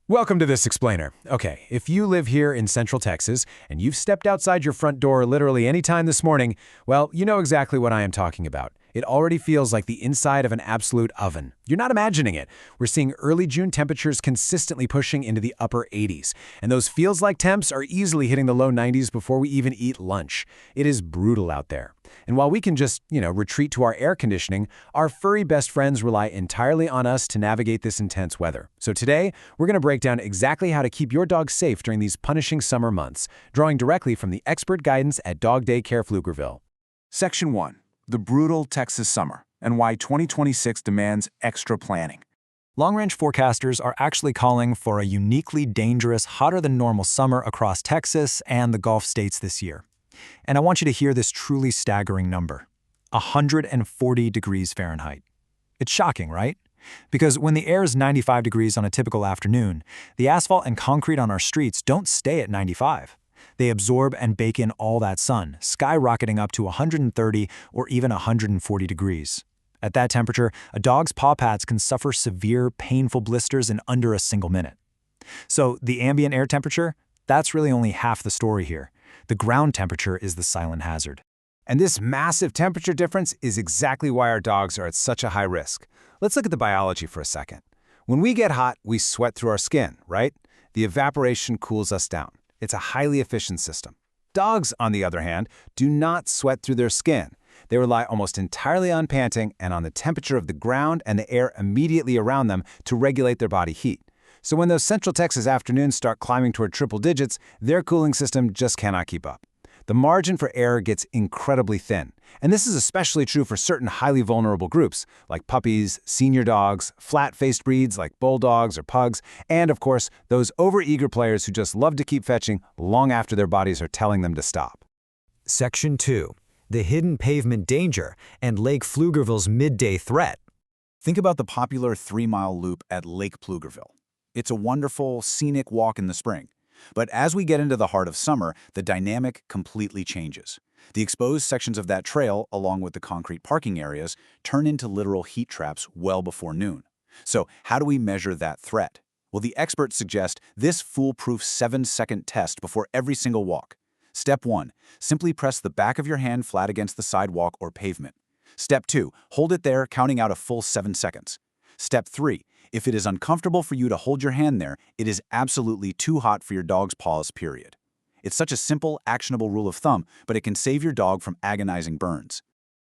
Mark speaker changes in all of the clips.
Speaker 1: Welcome to This Explainer. Okay, if you live here in Central Texas and you've stepped outside your front door literally any time this morning, well, you know exactly what I am talking about. It already feels like the inside of an absolute oven. You're not imagining it. We're seeing early June temperatures consistently pushing into the upper 80s, and those feels-like temps are easily hitting the low 90s before we even eat lunch. It is brutal out there. And while we can just, retreat to our air conditioning, our furry best friends rely entirely on us to navigate this intense weather. So today, we're going to break down exactly how to keep your dog safe during these punishing summer months, drawing directly from the expert guidance at Daycare Pflugerville.
Speaker 2: Section 1. The brutal Texas summer, and why 2026 demands extra planning.
Speaker 3: Long-range forecasters are actually calling for a uniquely dangerous, hotter-than-normal summer across Texas and the Gulf states this year. And I want you to hear this truly staggering number: 140 degrees Fahrenheit. It's shocking, right? Because when the air is 95 degrees on a typical afternoon, the asphalt and concrete on our streets don't stay at 95. They absorb and bake in all that sun, skyrocketing up to 130 or even 140 degrees. At that temperature, a dog's paw pads can suffer severe, painful blisters in under a single minute. So the ambient air temperature? That's really only half the story here. The ground temperature is the silent hazard.
Speaker 1: And this massive temperature difference is exactly why our dogs are at such a high risk. Let's look at the biology for a second. When we get hot, we sweat through our skin, right? The evaporation cools us down. It's a highly efficient system. Dogs, on the other hand, do not sweat through their skin. They rely almost entirely on panting and on the temperature of the ground and the air immediately around them to regulate their body heat. So when those Central Texas afternoons start climbing toward triple digits, their cooling system just cannot keep up. The margin for error gets incredibly thin, and this is especially true for certain highly vulnerable groups, like puppies, senior dogs, flat-faced breeds like bulldogs or pugs, and, of course, those overeager players who just love to keep fetching long after their bodies are telling them to stop.
Speaker 3: Section 2. The hidden pavement danger and Lake Pflugerville's midday threat.
Speaker 2: Think about the popular 3-mile loop at Lake Pflugerville. It's a wonderful, scenic walk in the spring. But as we get into the heart of summer, the dynamic completely changes. The exposed sections of that trail, along with the concrete parking areas, turn into literal heat traps well before noon. So how do we measure that threat? Well, the experts suggest this foolproof 7-second test before every single walk. Step 1. Simply press the back of your hand flat against the sidewalk or pavement. Step 2. Hold it there, counting out a full 7 seconds. Step 3. If it is uncomfortable for you to hold your hand there, it is absolutely too hot for your dog's paws, period. It's such a simple, actionable rule of thumb, but it can save your dog from agonizing burns.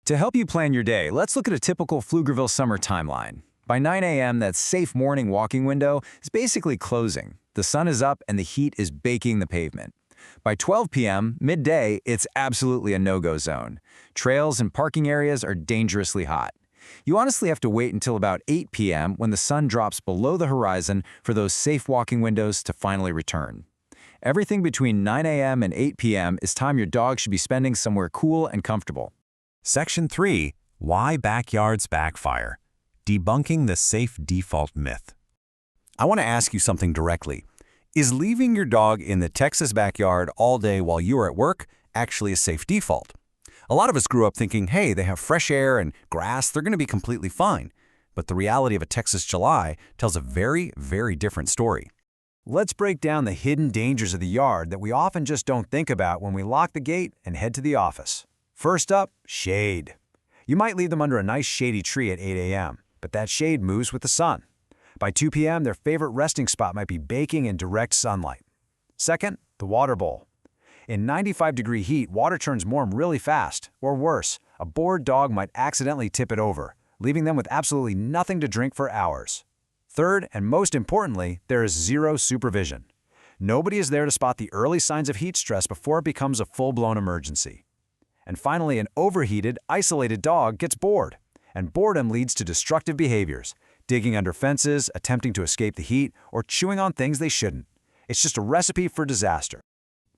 Speaker 3: To help you plan your day, let's look at a typical Pflugerville summer timeline. By 9 a.m., that safe morning walking window is basically closing. The sun is up and the heat is baking the pavement. By 12 p.m., midday, it's absolutely a no-go zone. Trails and parking areas are dangerously hot. You honestly have to wait until about 8 p.m. when the sun drops below the horizon for those safe walking windows to finally return. Everything between 9 a.m. and 8 p.m. is time your dog should be spending somewhere cool and comfortable.
Speaker 4: Section 3. Why Backyards Backfire. Debunking the safe default myth. I want to ask you something directly. Is leaving your dog in the Texas backyard all day while you are at work actually a safe default? A lot of us grew up thinking, hey, they have fresh air and grass, they're going to be completely fine. But the reality of a Texas July tells a very, very different story.
Speaker 1: Let's break down the hidden dangers of the yard that we often just don't think about when we lock the gate and head to the office. First up, shade. You might leave them under a nice shady tree at 8 a.m., but that shade moves with the sun. By 2 p.m., their favorite resting spot might be baking in direct sunlight. Second, the water bowl. In 95-degree heat, water turns warm really fast, or worse, a bored dog might accidentally tip it over, leaving them with absolutely nothing to drink for hours. Third, and most importantly, there is zero supervision. Nobody is there to spot the early signs of heat stress before it becomes a full-blown emergency. And finally, an overheated, isolated dog gets bored, and boredom leads to destructive behaviors, digging under fences, attempting to escape the heat, or chewing on things they shouldn't. It's just a recipe for disaster.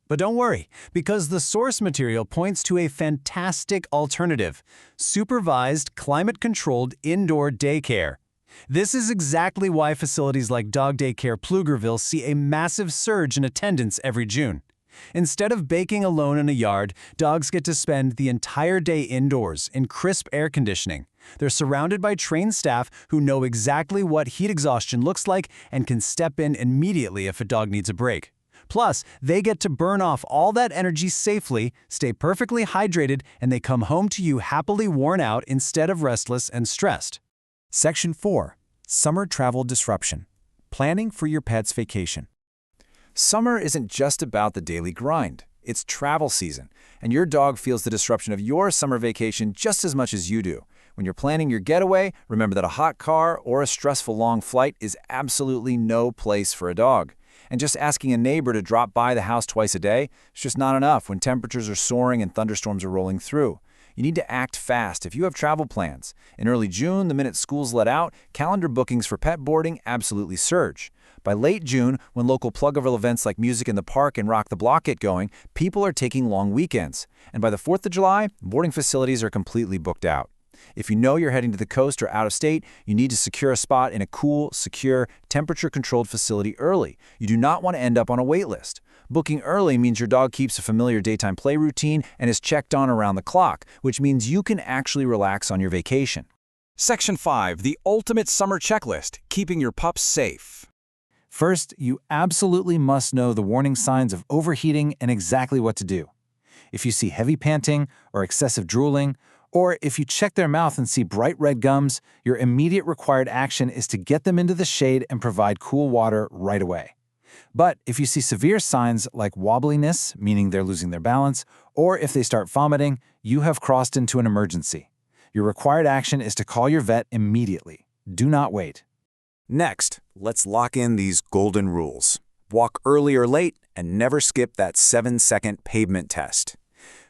Speaker 1: But don't worry, because the source material points to a fantastic alternative: supervised, climate-controlled indoor daycare. This is exactly why facilities like Daycare Pflugerville see a massive surge in attendance every June. Instead of baking alone in a yard, dogs get to spend the entire day indoors in crisp air conditioning,
Speaker 3: They're surrounded by trained staff who know exactly what heat exhaustion looks like and can step in immediately if a dog needs a break. Plus, they get to burn off all that energy safely, stay perfectly hydrated, and they come home to you happily worn out instead of restless and stressed.
Speaker 4: Section 4. Summer Travel Disruption. Planning for your pet's vacation. Summer isn't just about the daily grind. It's travel season, and your dog feels the disruption of your summer vacation just as much as you do. When you're planning your getaway, remember that a hot car or a stressful long flight is absolutely no place for a dog. And just asking a neighbor to drop by the house twice a day is just not enough when temperatures are soaring and thunderstorms are rolling through. You need to act fast if you have travel plans. In early June, the minute schools let out, calendar bookings for pet boarding absolutely surge. By late June, when local Pflugerville events like Music in the Park and Rock the Block get going, people are taking long weekends. And by the 4th of July, boarding facilities are completely booked out. If you know you're heading to the coast or out of state, you need to secure a spot in a cool, secure, temperature-controlled facility early. You do not want to end up on a wait list. Booking early means your dog keeps a familiar daytime play routine and is checked on around the clock, which means you can actually relax on your vacation.
Speaker 2: Section 5. The ultimate summer checklist, keeping your pups safe.
Speaker 3: First, you absolutely must know the warning signs of overheating and exactly what to do. If you see heavy panting or excessive drooling, or if you check their mouth and see bright red gums, your immediate required action is to get them into the shade and provide cool water right away. But if you see severe signs like wobbliness, meaning they're losing their balance, or if they start vomiting, you have crossed into an emergency. Your required action is to call your vet immediately. Do not wait.
Speaker 4: Next, let's lock in these golden rules. Walk early or late and never skip that 7-second pavement test.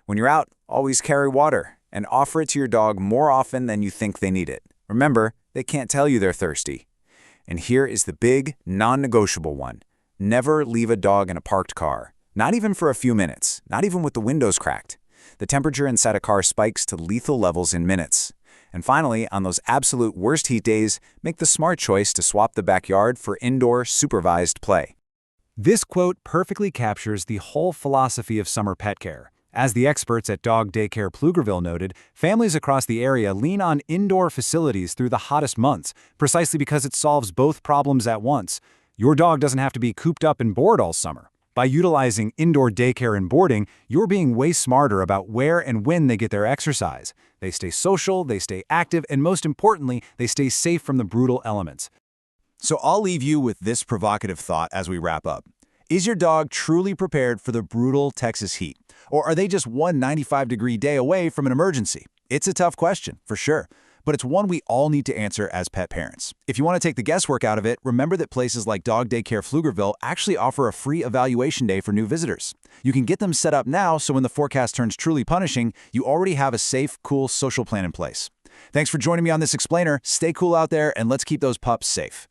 Speaker 4: When you're out, always carry water and offer it to your dog more often than you think they need it. Remember, they can't tell you they're thirsty. And here is the big, non-negotiable one. Never leave a dog in a parked car. Not even for a few minutes, not even with the windows cracked. The temperature inside a car spikes to lethal levels in minutes. And finally, on those absolute worst heat days, make the smart choice to swap the backyard for indoor, supervised play.
Speaker 3: This quote perfectly captures the whole philosophy of summer pet care. As the experts at Daycare Pflugerville noted, families across the area lean on indoor facilities through the hottest months, precisely because it solves both problems at once. Your dog doesn't have to be cooped up and bored all summer. By utilizing indoor daycare and boarding, you're being way smarter about where and when they get their exercise. They stay social, they stay active, and most importantly, they stay safe from the brutal elements.
Speaker 2: So I'll leave you with this provocative thought as we wrap up. Is your dog truly prepared for the brutal Texas heat? Or are they just one 95-degree day away from an emergency? It's a tough question, for sure, but it's one we all need to answer as pet parents. If you want to take the guesswork out of it, remember that places like Daycare Pflugerville actually offer a free evaluation day for new visitors. You can get them set up now so when the forecast turns truly punishing, you already have a safe, cool social plan in place. Thanks for joining me on this explainer. Stay cool out there and let's keep those pups safe.